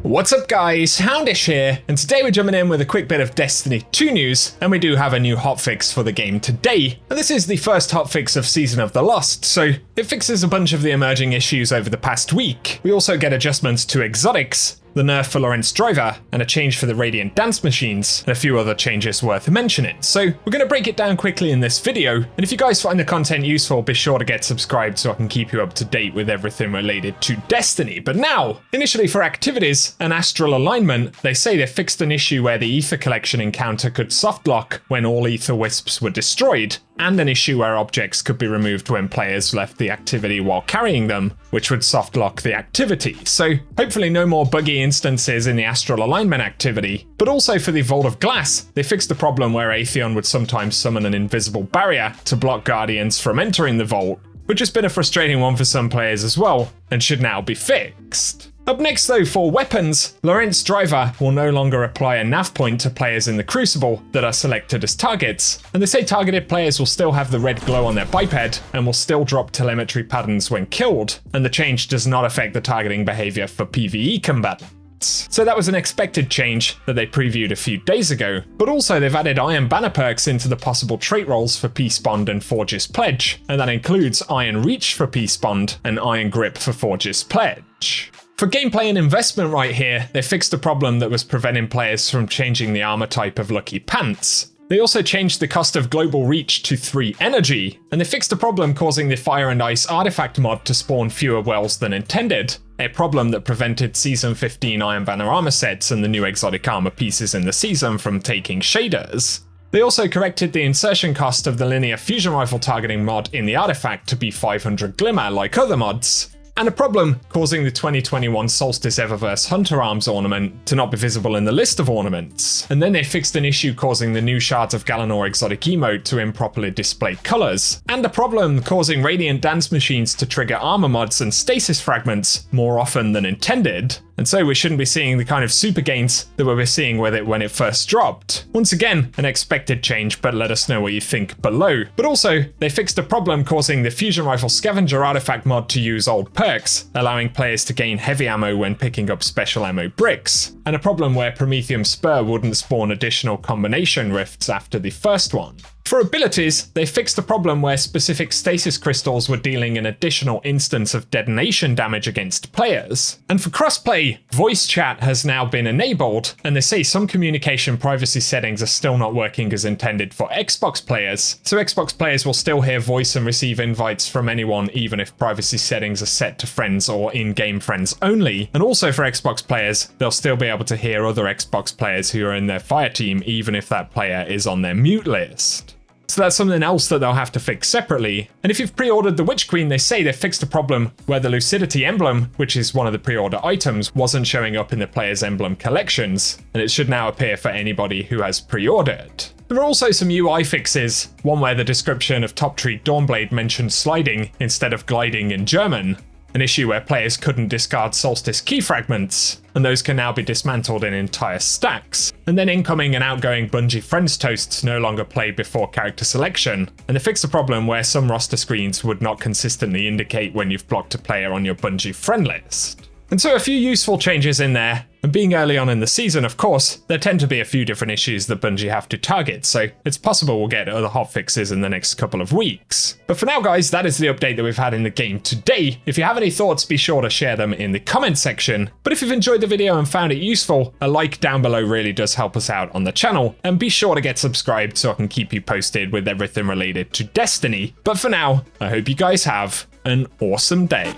What's up guys, Houndish here, and today we're jumping in with a quick bit of Destiny 2 news, and we do have a new hotfix for the game today. And this is the first hotfix of Season of the Lost, so it fixes a bunch of the emerging issues over the past week. We also get adjustments to exotics, the nerf for Lorentz Driver, and a change for the Radiant Dance Machines, and a few other changes worth mentioning. So we're going to break it down quickly in this video, and if you guys find the content useful, be sure to get subscribed so I can keep you up to date with everything related to Destiny. But now, initially for activities and astral alignment, they say they fixed an issue where the Ether Collection encounter could softlock when all Ether Wisps were destroyed, and an issue where objects could be removed when players left the activity while carrying them, which would softlock the activity. So hopefully no more buggy instances in the astral alignment activity. But also for the Vault of Glass, they fixed the problem where Atheon would sometimes summon an invisible barrier to block Guardians from entering the vault, which has been a frustrating one for some players as well, and should now be fixed. Up next though, for weapons, Lorentz Driver will no longer apply a nav point to players in the Crucible that are selected as targets, and they say targeted players will still have the red glow on their biped and will still drop telemetry patterns when killed, and the change does not affect the targeting behavior for PvE combatants. So that was an expected change that they previewed a few days ago, but also they've added Iron Banner perks into the possible trait roles for Peace Bond and Forge's Pledge, and that includes Iron Reach for Peace Bond and Iron Grip for Forge's Pledge. For gameplay and investment right here, they fixed a problem that was preventing players from changing the armor type of Lucky Pants. They also changed the cost of Global Reach to 3 energy, and they fixed a problem causing the Fire and Ice artifact mod to spawn fewer wells than intended, a problem that prevented Season 15 Iron Banner armor sets and the new exotic armor pieces in the season from taking shaders. They also corrected the insertion cost of the linear fusion rifle targeting mod in the artifact to be 500 glimmer like other mods, and a problem causing the 2021 Solstice Eververse Hunter Arms ornament to not be visible in the list of ornaments. And then they fixed an issue causing the new Shards of Galanor exotic emote to improperly display colours, and a problem causing Radiant Dance Machines to trigger armor mods and stasis fragments more often than intended. And so we shouldn't be seeing the kind of super gains that we were seeing with it when it first dropped. Once again, an expected change, but let us know what you think below. But also, they fixed a problem causing the Fusion Rifle Scavenger artifact mod to use old perks, allowing players to gain heavy ammo when picking up special ammo bricks, and a problem where Prometheum Spur wouldn't spawn additional combination rifts after the first one. For abilities, they fixed the problem where specific stasis crystals were dealing an additional instance of detonation damage against players. And for crossplay, voice chat has now been enabled, and they say some communication privacy settings are still not working as intended for Xbox players. So Xbox players will still hear voice and receive invites from anyone even if privacy settings are set to friends or in-game friends only. And also for Xbox players, they'll still be able to hear other Xbox players who are in their fire team even if that player is on their mute list. So that's something else that they'll have to fix separately. And if you've pre-ordered the Witch Queen, they say they fixed a problem where the Lucidity emblem, which is one of the pre-order items, wasn't showing up in the player's emblem collections, and it should now appear for anybody who has pre-ordered. There are also some UI fixes, one where the description of Top Tree Dawnblade mentioned sliding instead of gliding in German, an issue where players couldn't discard Solstice key fragments, and those can now be dismantled in entire stacks. And then incoming and outgoing Bungie Friends toasts no longer play before character selection, and they fixed a problem where some roster screens would not consistently indicate when you've blocked a player on your Bungie friend list. And so a few useful changes in there, and being early on in the season, of course, there tend to be a few different issues that Bungie have to target, so it's possible we'll get other hotfixes in the next couple of weeks. But for now guys, that is the update that we've had in the game today. If you have any thoughts, be sure to share them in the comment section. But if you've enjoyed the video and found it useful, a like down below really does help us out on the channel, and be sure to get subscribed so I can keep you posted with everything related to Destiny. But for now, I hope you guys have an awesome day.